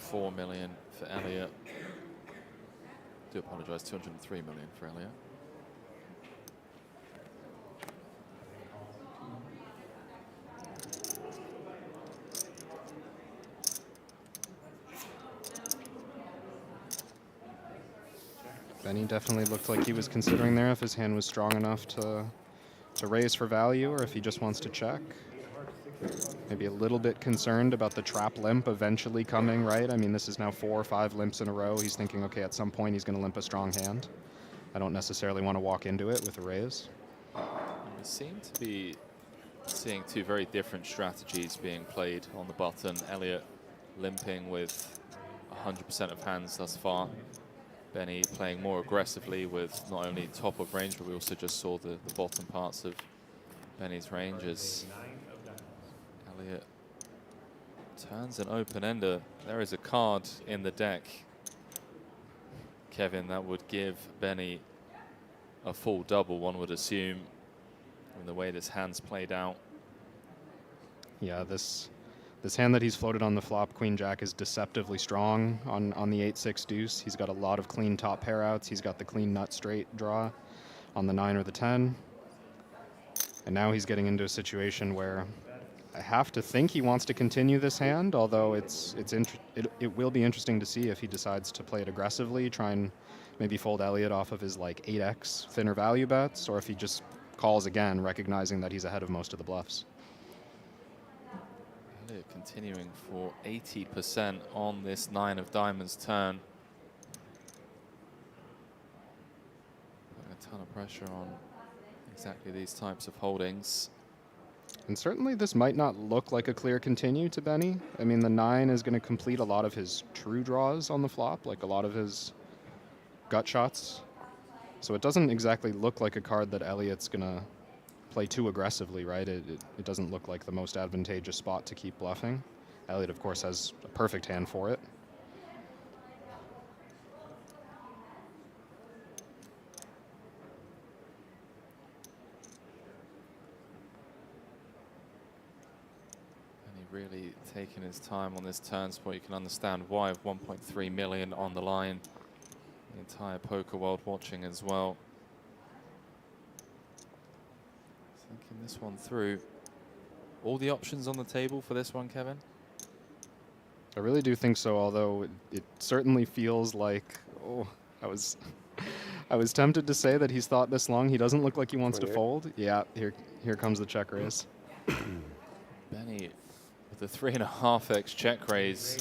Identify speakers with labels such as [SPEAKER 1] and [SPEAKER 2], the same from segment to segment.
[SPEAKER 1] 204 million for Elliott. Do apologize, 203 million for Elliott.
[SPEAKER 2] Benny definitely looked like he was considering there if his hand was strong enough to raise for value or if he just wants to check. Maybe a little bit concerned about the trap limp eventually coming, right? I mean, this is now 4 or 5 limps in a row. He's thinking, okay, at some point he's going to limp a strong hand. I don't necessarily want to walk into it with a raise.
[SPEAKER 1] And we seem to be seeing two very different strategies being played on the button. Elliott limping with 100% of hands thus far. Benny playing more aggressively with not only top of range, but we also just saw the bottom parts of Benny's range as Elliott turns an open-ender. There is a card in the deck, Kevin, that would give Benny a full double, one would assume, from the way this hand's played out.
[SPEAKER 2] Yeah, this hand that he's floated on the flop, Queen Jack, is deceptively strong on the 8-6 deuce. He's got a lot of clean top pair outs. He's got the clean nut straight draw on the 9 or the 10. And now he's getting into a situation where I have to think he wants to continue this hand, although it will be interesting to see if he decides to play it aggressively, try and maybe fold Elliott off of his like 8x thinner value bets, or if he just calls again, recognizing that he's ahead of most of the bluffs.
[SPEAKER 1] Elliott continuing for 80% on this 9 of diamonds turn. Putting a ton of pressure on exactly these types of holdings.
[SPEAKER 2] And certainly this might not look like a clear continue to Benny. I mean, the 9 is going to complete a lot of his true draws on the flop, like a lot of his gut shots. So it doesn't exactly look like a card that Elliott's going to play too aggressively, right? It doesn't look like the most advantageous spot to keep bluffing. Elliott, of course, has a perfect hand for it.
[SPEAKER 1] Really taking his time on this turn spot. You can understand why, of 1.3 million on the line. The entire poker world watching as well. Thinking this one through. All the options on the table for this one, Kevin?
[SPEAKER 2] I really do think so, although it certainly feels like, oh, I was tempted to say that he's thought this long. He doesn't look like he wants to fold. Yeah, here comes the check raise.
[SPEAKER 1] Benny with the 3.5x check raise.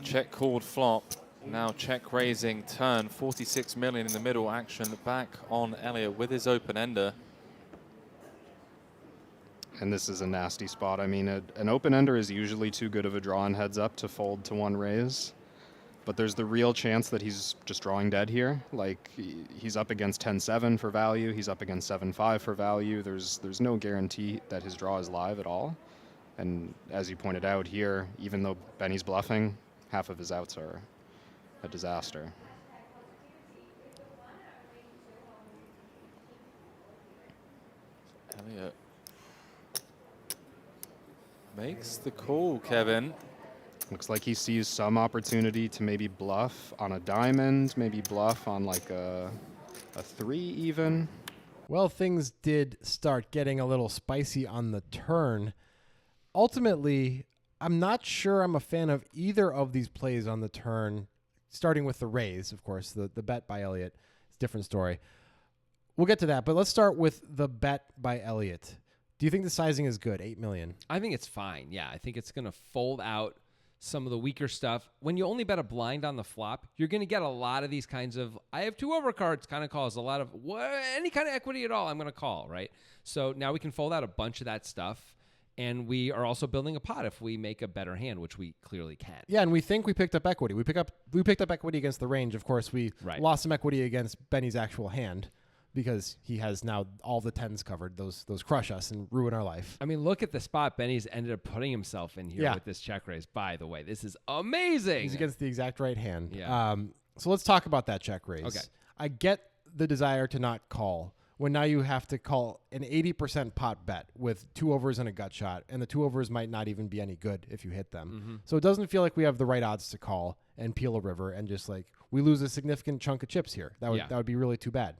[SPEAKER 1] Check called flop. Now check raising turn. 46 million in the middle, action back on Elliott with his open ender.
[SPEAKER 2] And this is a nasty spot. I mean, an open ender is usually too good of a draw and heads up to fold to one raise. But there's the real chance that he's just drawing dead here. Like, he's up against 10-7 for value. He's up against 7-5 for value. There's no guarantee that his draw is live at all. And as you pointed out here, even though Benny's bluffing, half of his outs are a disaster.
[SPEAKER 1] Elliott makes the call, Kevin.
[SPEAKER 2] Looks like he sees some opportunity to maybe bluff on a diamond, maybe bluff on like a 3 even.
[SPEAKER 3] Well, things did start getting a little spicy on the turn. Ultimately, I'm not sure I'm a fan of either of these plays on the turn, starting with the raise, of course. The bet by Elliott is a different story. We'll get to that, but let's start with the bet by Elliott. Do you think the sizing is good, 8 million?
[SPEAKER 4] I think it's fine, yeah. I think it's going to fold out some of the weaker stuff. When you only bet a blind on the flop, you're going to get a lot of these kinds of, I have 2 overcards kind of calls, a lot of, any kind of equity at all, I'm going to call, right? So now we can fold out a bunch of that stuff. And we are also building a pot if we make a better hand, which we clearly can.
[SPEAKER 3] Yeah, and we think we picked up equity. We picked up equity against the range. Of course, we lost some equity against Benny's actual hand because he has now all the 10s covered. Those crush us and ruin our life.
[SPEAKER 4] I mean, look at the spot Benny's ended up putting himself in here with this check raise. By the way, this is amazing.
[SPEAKER 3] He's against the exact right hand.
[SPEAKER 4] Yeah.
[SPEAKER 3] So let's talk about that check raise.
[SPEAKER 4] Okay.
[SPEAKER 3] I get the desire to not call when now you have to call an 80% pot bet with 2 overs and a gut shot, and the 2 overs might not even be any good if you hit them. So it doesn't feel like we have the right odds to call and peel a river and just like we lose a significant chunk of chips here. That would be really too bad.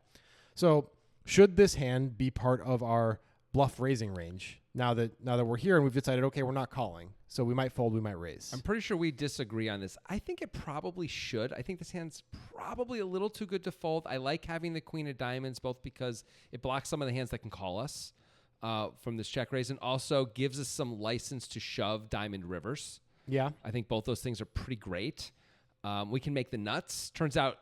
[SPEAKER 3] So should this hand be part of our bluff raising range now that we're here and we've decided, okay, we're not calling, so we might fold, we might raise?
[SPEAKER 4] I'm pretty sure we disagree on this. I think it probably should. I think this hand's probably a little too good to fold. I like having the queen of diamonds, both because it blocks some of the hands that can call us from this check raise, and also gives us some license to shove diamond rivers.
[SPEAKER 3] Yeah.
[SPEAKER 4] I think both those things are pretty great. We can make the nuts. Turns out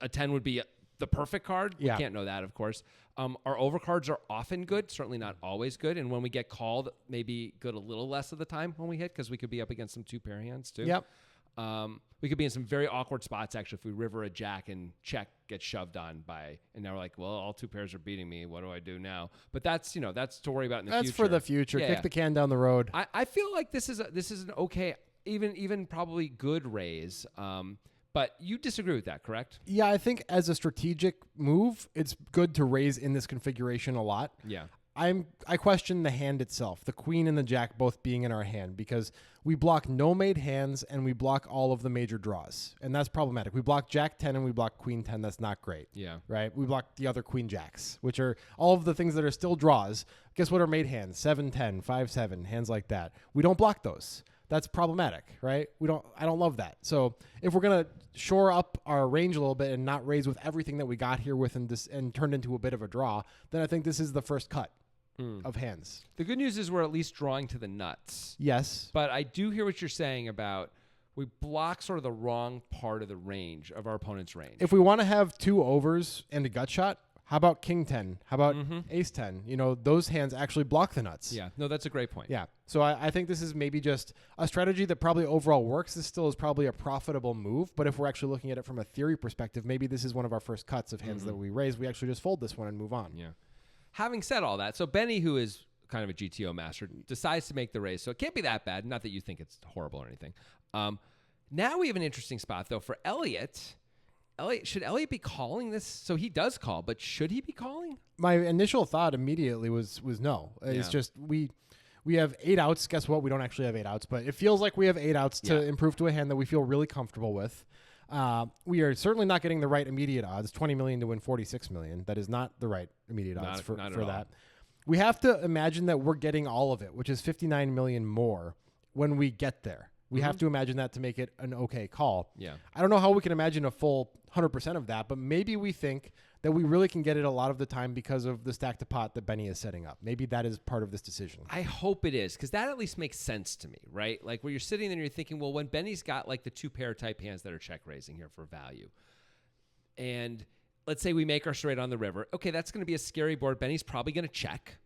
[SPEAKER 4] a 10 would be the perfect card.
[SPEAKER 3] Yeah.
[SPEAKER 4] We can't know that, of course. Our overcards are often good, certainly not always good. And when we get called, maybe good a little less of the time when we hit, because we could be up against some 2-pair hands too.
[SPEAKER 3] Yep.
[SPEAKER 4] We could be in some very awkward spots, actually, if we river a jack and check gets shoved on by, and now we're like, well, all 2 pairs are beating me. What do I do now? But that's, that's to worry about in the future.
[SPEAKER 3] That's for the future.
[SPEAKER 4] Yeah,
[SPEAKER 3] Kick the can down the road.
[SPEAKER 4] I feel like this is an okay, even probably good raise. But you disagree with that, correct?
[SPEAKER 3] Yeah, I think as a strategic move, it's good to raise in this configuration a lot.
[SPEAKER 4] Yeah.
[SPEAKER 3] I question the hand itself, the queen and the jack both being in our hand, because we block no made hands and we block all of the major draws, and that's problematic. We block jack 10 and we block queen 10. That's not great.
[SPEAKER 4] Yeah.
[SPEAKER 3] Right? We block the other queen jacks, which are all of the things that are still draws. Guess what are made hands? 7-10, 5-7, hands like that. We don't block those. That's problematic, right? I don't love that. So if we're going to shore up our range a little bit and not raise with everything that we got here with and turned into a bit of a draw, then I think this is the first cut of hands.
[SPEAKER 4] The good news is we're at least drawing to the nuts.
[SPEAKER 3] Yes.
[SPEAKER 4] But I do hear what you're saying about we block sort of the wrong part of the range of our opponent's range.
[SPEAKER 3] If we want to have 2 overs and a gut shot, how about king 10? How about ace 10? Those hands actually block the nuts.
[SPEAKER 4] Yeah. No, that's a great point.
[SPEAKER 3] Yeah. So I think this is maybe just a strategy that probably overall works. This still is probably a profitable move. But if we're actually looking at it from a theory perspective, maybe this is one of our first cuts of hands that we raise. We actually just fold this one and move on.
[SPEAKER 4] Yeah. Having said all that, so Benny, who is kind of a GTO master, decides to make the raise. So it can't be that bad. Not that you think it's horrible or anything. Now we have an interesting spot, though, for Elliot. Should Elliot be calling this? So he does call, but should he be calling?
[SPEAKER 3] My initial thought immediately was no. It's just we have 8 outs. Guess what? We don't actually have 8 outs, but it feels like we have 8 outs to improve to a hand that we feel really comfortable with. We are certainly not getting the right immediate odds. 20 million to win 46 million. That is not the right immediate odds for that. We have to imagine that we're getting all of it, which is 59 million more when we get there. We have to imagine that to make it an okay call.
[SPEAKER 4] Yeah.
[SPEAKER 3] I don't know how we can imagine a full 100% of that, but maybe we think that we really can get it a lot of the time because of the stack to pot that Benny is setting up. Maybe that is part of this decision.
[SPEAKER 4] I hope it is, because that at least makes sense to me, right? Like where you're sitting there and you're thinking, well, when Benny's got like the 2-pair type hands that are check raising here for value, and let's say we make our straight on the river. Okay, that's going to be a scary board. Benny's probably going to check.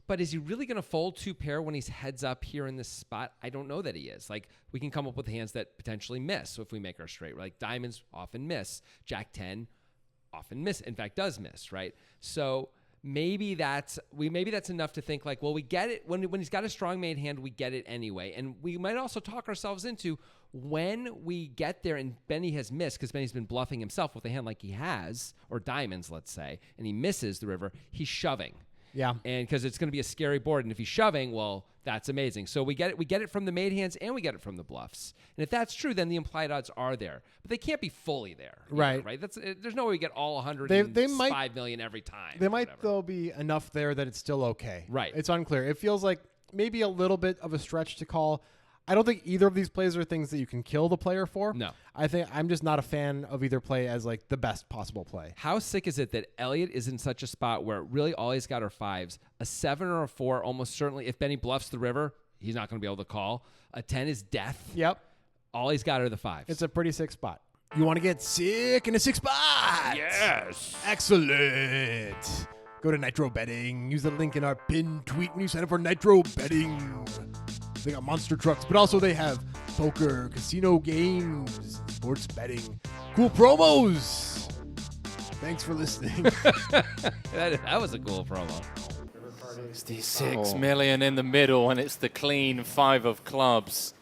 [SPEAKER 4] But is he really going to fold 2-pair when he's heads up here in this spot? I don't know that he is. Like, we can come up with hands that potentially miss. So if we make our straight, like diamonds often miss. Jack 10 often miss. In fact, does miss, right? So maybe that's enough to think like, well, we get it when he's got a strong made hand, we get it anyway. And we might also talk ourselves into when we get there and Benny has missed, because Benny's been bluffing himself with a hand like he has, or diamonds, let's say, and he misses the river, he's shoving.
[SPEAKER 3] Yeah.
[SPEAKER 4] And because it's going to be a scary board. And if he's shoving, well, that's amazing. So we get it from the made hands and we get it from the bluffs. And if that's true, then the implied odds are there. But they can't be fully there.
[SPEAKER 3] Right.
[SPEAKER 4] Right. There's no way we get all 105 million every time.
[SPEAKER 3] They might, though, be enough there that it's still okay.
[SPEAKER 4] Right.
[SPEAKER 3] It's unclear. It feels like maybe a little bit of a stretch to call. I don't think either of these plays are things that you can kill the player for.
[SPEAKER 4] No.
[SPEAKER 3] I think I'm just not a fan of either play as like the best possible play.
[SPEAKER 4] How sick is it that Elliot is in such a spot where really all he's got are 5s, a 7 or a 4, almost certainly if Benny bluffs the river, he's not going to be able to call. A 10 is death.
[SPEAKER 3] Yep.
[SPEAKER 4] All he's got are the 5s.
[SPEAKER 3] It's a pretty sick spot. You want to get sick in a sick spot?
[SPEAKER 4] Yes.
[SPEAKER 3] Excellent. Go to Nitro Betting. Use the link in our pinned tweet when you sign up for Nitro Betting. They got monster trucks, but also they have poker, casino games, sports betting, cool promos. Thanks for listening.
[SPEAKER 4] that was a cool promo.
[SPEAKER 1] 66 million in the middle, and it's the clean 5 of clubs.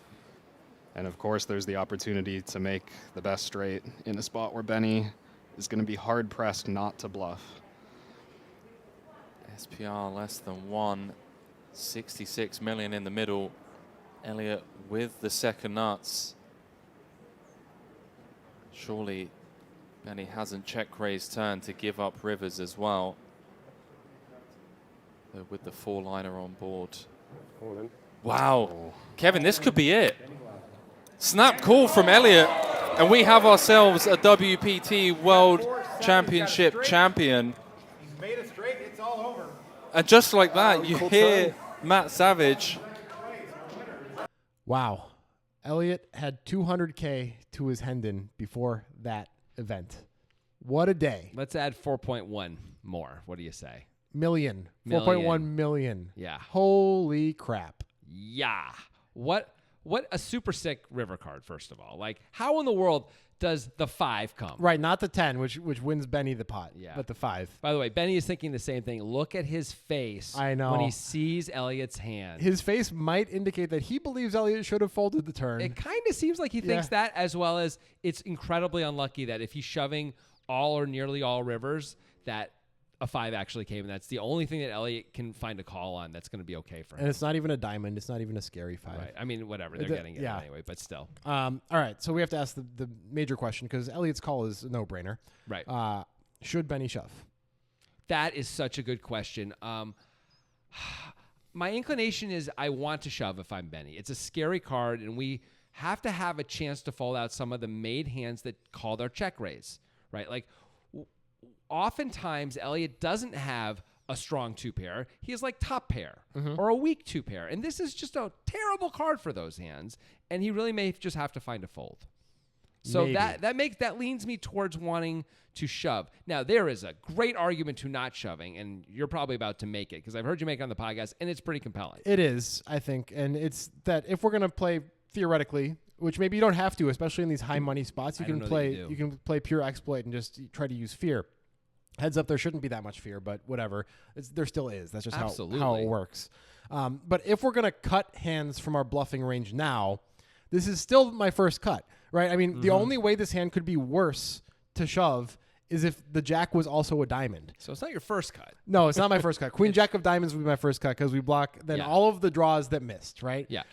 [SPEAKER 2] And of course, there's the opportunity to make the best straight in a spot where Benny is going to be hard pressed not to bluff.
[SPEAKER 1] SPR less than 1. 66 million in the middle. Elliott with the second nuts. Surely Benny hasn't check raised turn to give up rivers as well. Though with the 4-liner on board. Wow. Kevin, this could be it. Snap call from Elliott, and we have ourselves a WPT World Championship champion.
[SPEAKER 3] He's made it straight. It's all over.
[SPEAKER 1] And just like that, you hear Matt Savage.
[SPEAKER 3] Wow. Elliott had 200K to his Hendon before that event. What a day.
[SPEAKER 4] Let's add 4.1 more. What do you say?
[SPEAKER 3] Million.
[SPEAKER 4] Million.
[SPEAKER 3] 4.1 million.
[SPEAKER 4] Yeah.
[SPEAKER 3] Holy crap.
[SPEAKER 4] Yeah. What a super sick river card, first of all. Like, how in the world does the 5 come?
[SPEAKER 3] Right, not the 10, which wins Benny the pot,
[SPEAKER 4] Yeah.
[SPEAKER 3] but the 5.
[SPEAKER 4] By the way, Benny is thinking the same thing. Look at his face
[SPEAKER 3] I know.
[SPEAKER 4] when he sees Elliott's hand.
[SPEAKER 3] His face might indicate that he believes Elliott should have folded the turn.
[SPEAKER 4] It kind of seems like he thinks that, as well as it's incredibly unlucky that if he's shoving all or nearly all rivers, that a 5 actually came, and that's the only thing that Elliott can find a call on that's going to be okay for him.
[SPEAKER 3] And it's not even a diamond. It's not even a scary 5.
[SPEAKER 4] Right. I mean, whatever. They're getting it anyway, but still.
[SPEAKER 3] All right, so we have to ask the major question because Elliott's call is a no-brainer.
[SPEAKER 4] Right.
[SPEAKER 3] Should Benny shove?
[SPEAKER 4] That is such a good question. My inclination is I want to shove if I'm Benny. It's a scary card, and we have to have a chance to fold out some of the made hands that called our check raise, right? Like, oftentimes Elliott doesn't have a strong 2-pair. He has like top pair or a weak 2-pair. And this is just a terrible card for those hands. And he really may just have to find a fold. So
[SPEAKER 3] Maybe.
[SPEAKER 4] that leans me towards wanting to shove. Now, there is a great argument to not shoving, and you're probably about to make it because I've heard you make it on the podcast, and it's pretty compelling.
[SPEAKER 3] It is, I think. And it's that if we're going to play theoretically, which maybe you don't have to, especially in these high money spots, you
[SPEAKER 4] I don't
[SPEAKER 3] can
[SPEAKER 4] know
[SPEAKER 3] play
[SPEAKER 4] that you do.
[SPEAKER 3] you can play pure exploit and just try to use fear. Heads up, there shouldn't be that much fear, but whatever. There still is. That's just how it works. But if we're going to cut hands from our bluffing range now, this is still my first cut, right? I mean, the only way this hand could be worse to shove is if the jack was also a diamond.
[SPEAKER 4] So it's not your first cut.
[SPEAKER 3] No, it's not my first cut. Queen jack of diamonds would be my first cut because we block then all of the draws that missed, right?
[SPEAKER 4] Yeah.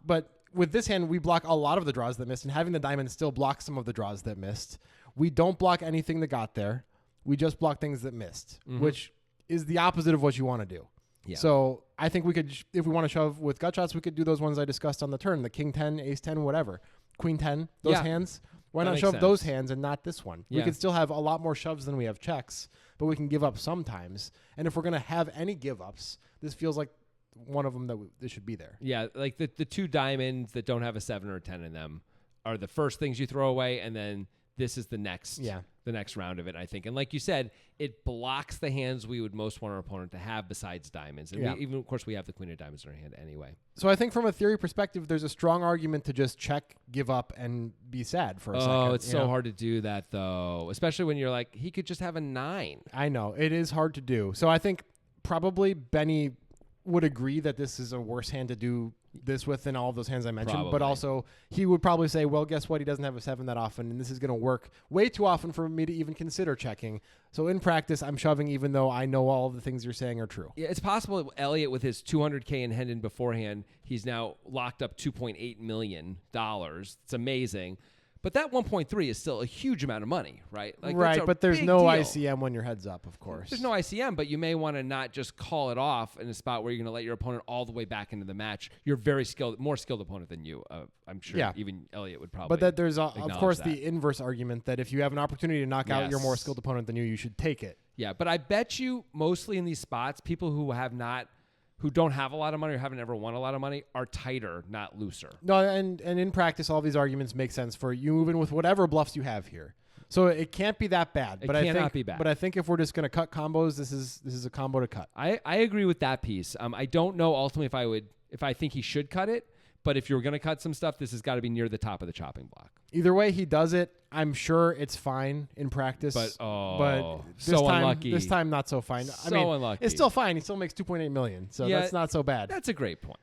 [SPEAKER 3] But with this hand, we block a lot of the draws that missed, and having the diamond still blocks some of the draws that missed. We don't block anything that got there. We just block things that missed, which is the opposite of what you want to do.
[SPEAKER 4] Yeah.
[SPEAKER 3] So I think we could, if we want to shove with gut shots, we could do those ones I discussed on the turn, the king 10, ace 10, whatever. Queen 10, those hands. Why
[SPEAKER 4] That
[SPEAKER 3] not
[SPEAKER 4] makes
[SPEAKER 3] shove
[SPEAKER 4] sense.
[SPEAKER 3] those hands and not this one? We
[SPEAKER 4] Yeah.
[SPEAKER 3] could still have a lot more shoves than we have checks, but we can give up sometimes. And if we're going to have any give ups, this feels like one of them that should be there.
[SPEAKER 4] Yeah, like the 2 diamonds that don't have a 7 or a 10 in them are the first things you throw away, and then this is the next round of it, I think. And like you said, it blocks the hands we would most want our opponent to have besides diamonds. And we, even, of course, we have the queen of diamonds in our hand anyway.
[SPEAKER 3] So I think from a theory perspective, there's a strong argument to just check, give up, and be sad for a second.
[SPEAKER 4] Oh, it's so hard to do that, though, especially when you're like, he could just have a 9.
[SPEAKER 3] I know. It is hard to do. So I think probably Benny would agree that this is a worse hand to do this with than all of those hands I mentioned.
[SPEAKER 4] Probably.
[SPEAKER 3] But also, he would probably say, well, guess what? He doesn't have a 7 that often, and this is going to work way too often for me to even consider checking. So in practice, I'm shoving even though I know all of the things you're saying are true.
[SPEAKER 4] Yeah, it's possible Elliott, with his $200K in Hendon beforehand, he's now locked up $2.8 million. It's amazing. But that 1.3 is still a huge amount of money, right? Like, that's a
[SPEAKER 3] but there's
[SPEAKER 4] big
[SPEAKER 3] no
[SPEAKER 4] deal.
[SPEAKER 3] ICM when your head's up, of course.
[SPEAKER 4] There's no ICM, but you may want to not just call it off in a spot where you're going to let your opponent all the way back into the match. You're very skilled, more skilled opponent than you. I'm sure even Elliott would probably.
[SPEAKER 3] But that there's, of course,
[SPEAKER 4] that.
[SPEAKER 3] the inverse argument that if you have an opportunity to knock out your more
[SPEAKER 4] Yes.
[SPEAKER 3] skilled opponent than you should take it.
[SPEAKER 4] Yeah, but I bet you mostly in these spots, people who don't have a lot of money or haven't ever won a lot of money are tighter, not looser.
[SPEAKER 3] No, and in practice, all these arguments make sense for you moving with whatever bluffs you have here. So it can't be that bad.
[SPEAKER 4] It
[SPEAKER 3] but I
[SPEAKER 4] cannot
[SPEAKER 3] think,
[SPEAKER 4] be bad.
[SPEAKER 3] But I think if we're just going to cut combos, this is a combo to cut.
[SPEAKER 4] I agree with that piece. I don't know ultimately if I think he should cut it, but if you're going to cut some stuff, this has got to be near the top of the chopping block.
[SPEAKER 3] Either way he does it, I'm sure it's fine in practice.
[SPEAKER 4] But
[SPEAKER 3] this
[SPEAKER 4] so
[SPEAKER 3] time,
[SPEAKER 4] unlucky.
[SPEAKER 3] This time, not so fine.
[SPEAKER 4] So unlucky.
[SPEAKER 3] It's still fine. He still makes $2.8 million, so
[SPEAKER 4] Yeah,
[SPEAKER 3] that's not so bad.
[SPEAKER 4] That's a great point.